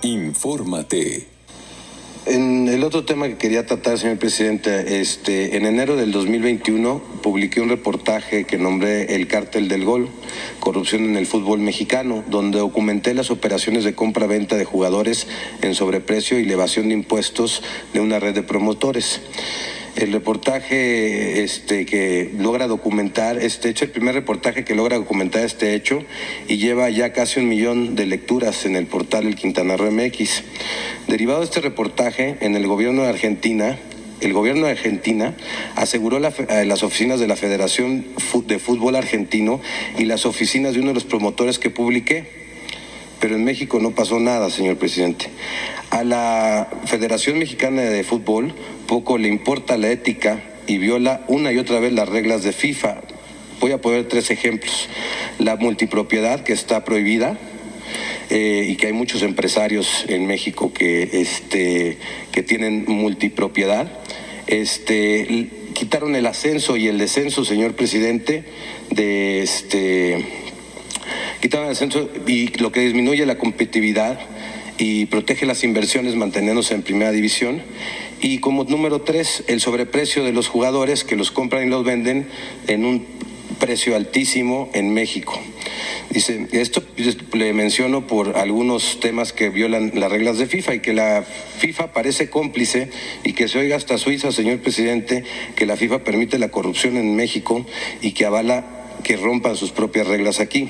Infórmate. En el otro tema que quería tratar, señor presidente, en enero del 2021 publiqué un reportaje que nombré El Cártel del Gol, corrupción en el fútbol mexicano, donde documenté las operaciones de compra-venta de jugadores en sobreprecio y elevación de impuestos de una red de promotores. El reportaje que logra documentar este hecho, el primer reportaje que logra documentar este hecho, y lleva ya casi 1 millón de lecturas en el portal El Quintana Roo MX. Derivado de este reportaje, en el gobierno de Argentina, aseguró las oficinas de la Federación de Fútbol Argentino y las oficinas de uno de los promotores que publiqué. Pero en México no pasó nada, señor presidente. A la Federación Mexicana de Fútbol poco le importa la ética y viola una y otra vez las reglas de FIFA. Voy a poner 3 ejemplos. La multipropiedad, que está prohibida, y que hay muchos empresarios en México que tienen multipropiedad. Quitaron el ascenso y el descenso, señor presidente, quitaron el ascenso, y lo que disminuye la competitividad y protege las inversiones manteniéndose en primera división. Y como número 3, el sobreprecio de los jugadores, que los compran y los venden en un precio altísimo en México. Dice, esto le menciono por algunos temas que violan las reglas de FIFA y que la FIFA parece cómplice, y que se oiga hasta Suiza, señor presidente, que la FIFA permite la corrupción en México y que avala que rompan sus propias reglas aquí.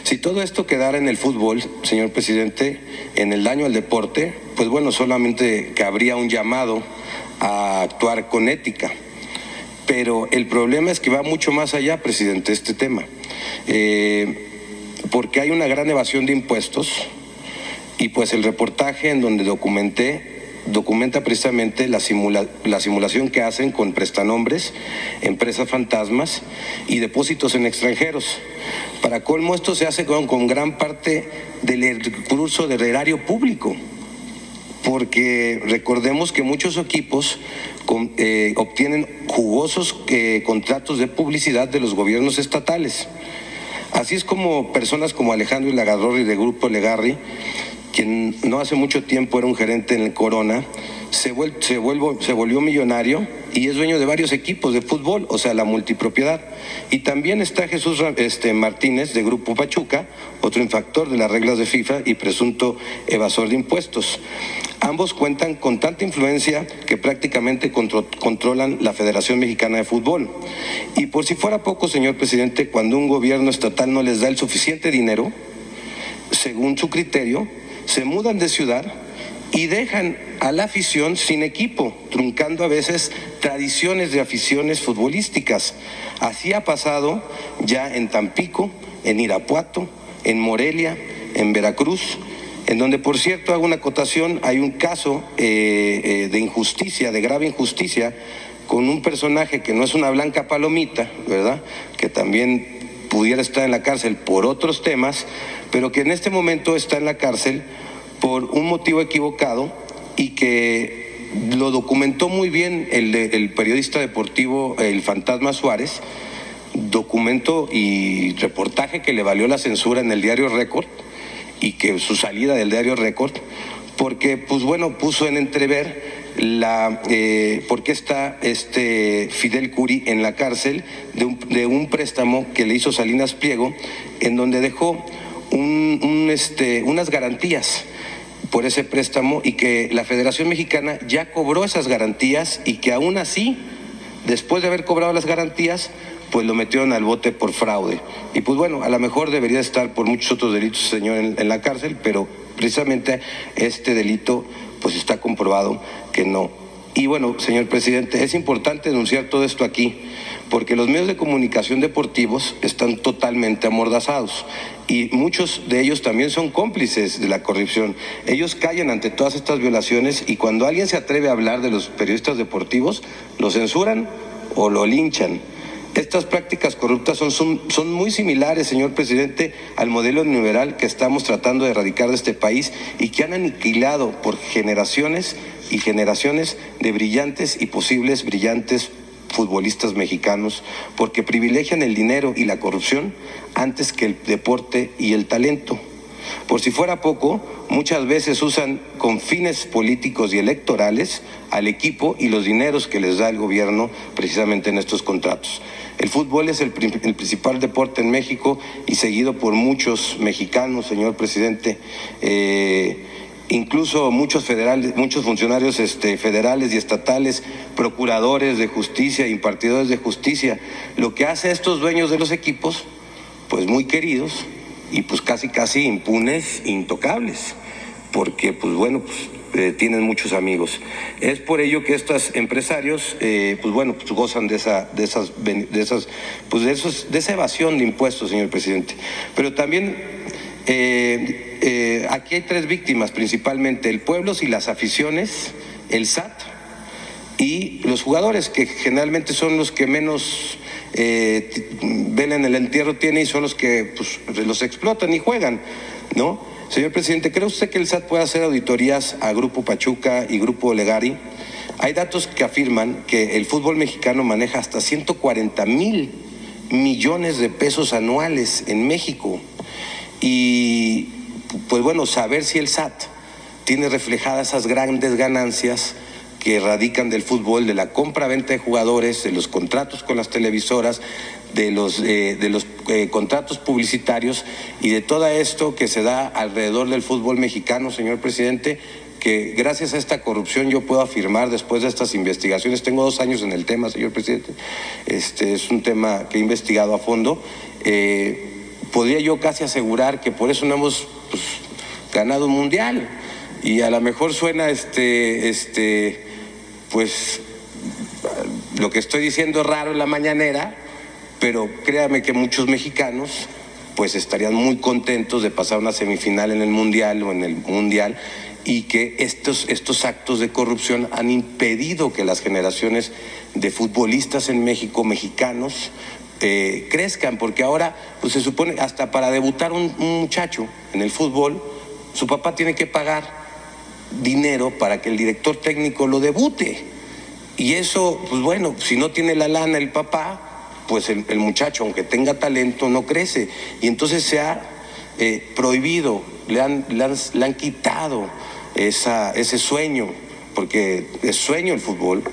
Si todo esto quedara en el fútbol, señor presidente, en el daño al deporte, pues bueno, solamente cabría un llamado a actuar con ética. Pero el problema es que va mucho más allá, presidente, este tema. Porque hay una gran evasión de impuestos, y pues el reportaje en donde documenta precisamente la simulación que hacen con prestanombres, empresas fantasmas y depósitos en extranjeros. Para colmo, esto se hace con gran parte del recurso del erario público, porque recordemos que muchos equipos obtienen jugosos contratos de publicidad de los gobiernos estatales. Así es como personas como Alejandro Ilagarrorri de Grupo Legarri, quien no hace mucho tiempo era un gerente en el Corona, se volvió millonario y es dueño de varios equipos de fútbol, o sea, la multipropiedad. Y también está Jesús Martínez de Grupo Pachuca, otro infractor de las reglas de FIFA y presunto evasor de impuestos. Ambos cuentan con tanta influencia que prácticamente controlan la Federación Mexicana de Fútbol. Y por si fuera poco, señor presidente, cuando un gobierno estatal no les da el suficiente dinero, según su criterio, se mudan de ciudad y dejan a la afición sin equipo, truncando a veces tradiciones de aficiones futbolísticas. Así ha pasado ya en Tampico, en Irapuato, en Morelia, en Veracruz, en donde, por cierto, hago una acotación, hay un caso de injusticia, de grave injusticia, con un personaje que no es una blanca palomita, ¿verdad?, que también pudiera estar en la cárcel por otros temas, pero que en este momento está en la cárcel por un motivo equivocado, y que lo documentó muy bien el periodista deportivo El Fantasma Suárez, documento y reportaje que le valió la censura en el diario Récord, y que su salida del diario Récord, porque pues bueno, puso en entrever por qué está Fidel Curi en la cárcel de un préstamo que le hizo Salinas Pliego, en donde dejó unas garantías por ese préstamo, y que la Federación Mexicana ya cobró esas garantías, y que aún así, después de haber cobrado las garantías, pues lo metieron al bote por fraude. Y pues bueno, a lo mejor debería estar por muchos otros delitos, señor, en la cárcel, pero precisamente este delito pues está comprobado que no. Y bueno, señor presidente, es importante denunciar todo esto aquí, porque los medios de comunicación deportivos están totalmente amordazados, y muchos de ellos también son cómplices de la corrupción. Ellos callan ante todas estas violaciones, y cuando alguien se atreve a hablar de los periodistas deportivos, lo censuran o lo linchan. Estas prácticas corruptas son muy similares, señor presidente, al modelo neoliberal que estamos tratando de erradicar de este país, y que han aniquilado por generaciones y generaciones de brillantes y posibles brillantes futbolistas mexicanos, porque privilegian el dinero y la corrupción antes que el deporte y el talento. Por si fuera poco, muchas veces usan con fines políticos y electorales al equipo y los dineros que les da el gobierno precisamente en estos contratos. El fútbol es el principal deporte en México y seguido por muchos mexicanos, señor presidente. Incluso muchos funcionarios federales y estatales, procuradores de justicia, impartidores de justicia, lo que hace a estos dueños de los equipos, pues muy queridos y pues casi impunes, intocables, porque pues bueno, tienen muchos amigos. Es por ello que estos empresarios, gozan de esa evasión de impuestos, señor presidente. Pero también aquí hay tres víctimas principalmente: el pueblo y las aficiones, el SAT y los jugadores, que generalmente son los que menos vela en el entierro tienen y son los que los explotan y juegan, ¿no? Señor presidente, ¿cree usted que el SAT puede hacer auditorías a Grupo Pachuca y Grupo Legari? Hay datos que afirman que el fútbol mexicano maneja hasta 140,000 millones de pesos anuales en México. Y pues bueno, saber si el SAT tiene reflejadas esas grandes ganancias que radican del fútbol, de la compra-venta de jugadores, de los contratos con las televisoras, de los contratos publicitarios y de todo esto que se da alrededor del fútbol mexicano, señor presidente, que gracias a esta corrupción yo puedo afirmar, después de estas investigaciones, tengo 2 años en el tema, señor presidente, es un tema que he investigado a fondo, podría yo casi asegurar que por eso no hemos ganado un mundial. Y a lo mejor suena pues lo que estoy diciendo raro en la mañanera, pero créame que muchos mexicanos pues estarían muy contentos de pasar una semifinal en el mundial o en el mundial, y que estos actos de corrupción han impedido que las generaciones de futbolistas en México, mexicanos, crezcan, porque ahora pues se supone hasta para debutar un muchacho en el fútbol, su papá tiene que pagar dinero para que el director técnico lo debute, y eso pues bueno, si no tiene la lana el papá, pues el muchacho, aunque tenga talento, no crece, y entonces se ha prohibido, le han quitado ese sueño, porque es sueño el fútbol,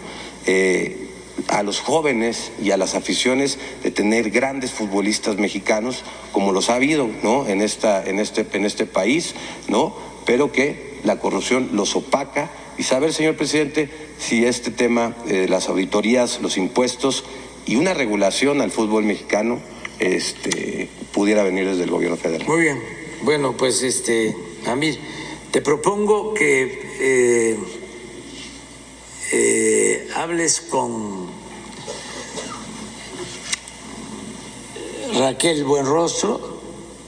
a los jóvenes y a las aficiones de tener grandes futbolistas mexicanos, como los ha habido, ¿no?, en este país, ¿no?, pero que la corrupción los opaca. Y saber, señor presidente, si este tema de las auditorías, los impuestos y una regulación al fútbol mexicano pudiera venir desde el gobierno federal. Muy bien. Bueno, pues Amir, te propongo que hables con Raquel Buenrostro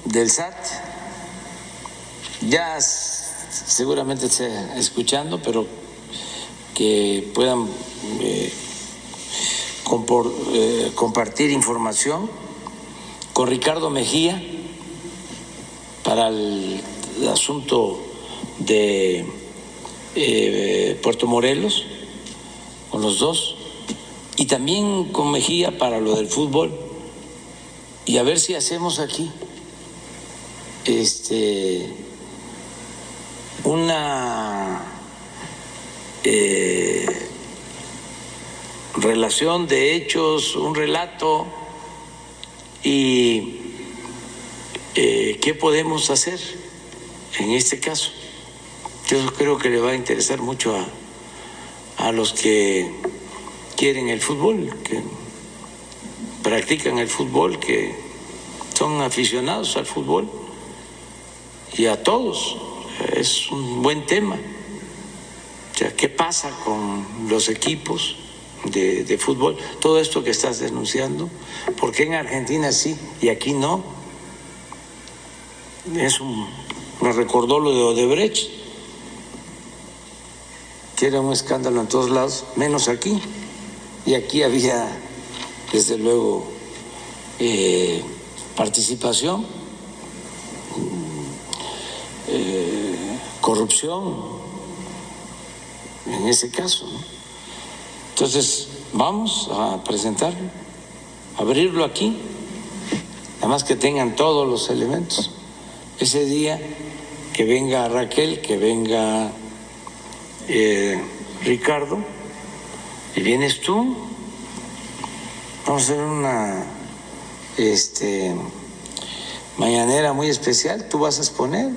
del SAT. Ya seguramente está escuchando, pero que puedan compartir información con Ricardo Mejía para el asunto de Puerto Morelos, con los dos, y también con Mejía para lo del fútbol, y a ver si hacemos aquí una relación de hechos, un relato, y qué podemos hacer en este caso. Yo creo que le va a interesar mucho a los que quieren el fútbol, que practican el fútbol, que son aficionados al fútbol, y a todos. Es un buen tema. O sea, ¿qué pasa con los equipos de fútbol? Todo esto que estás denunciando, ¿por qué en Argentina sí y aquí no? Me recordó lo de Odebrecht, que era un escándalo en todos lados, menos aquí. Y aquí había, desde luego, participación, corrupción en ese caso, ¿no? Entonces vamos a presentarlo, abrirlo aquí, además que tengan todos los elementos. ese día, que venga Raquel, que venga Ricardo, y vienes tú. Vamos a hacer una mañanera muy especial, tú vas a exponer.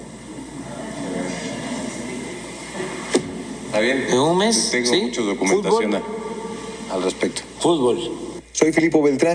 Está bien. En un mes. Tengo ¿sí? mucha documentación Fútbol. al respecto. Fútbol. Soy Filipo Beltrán.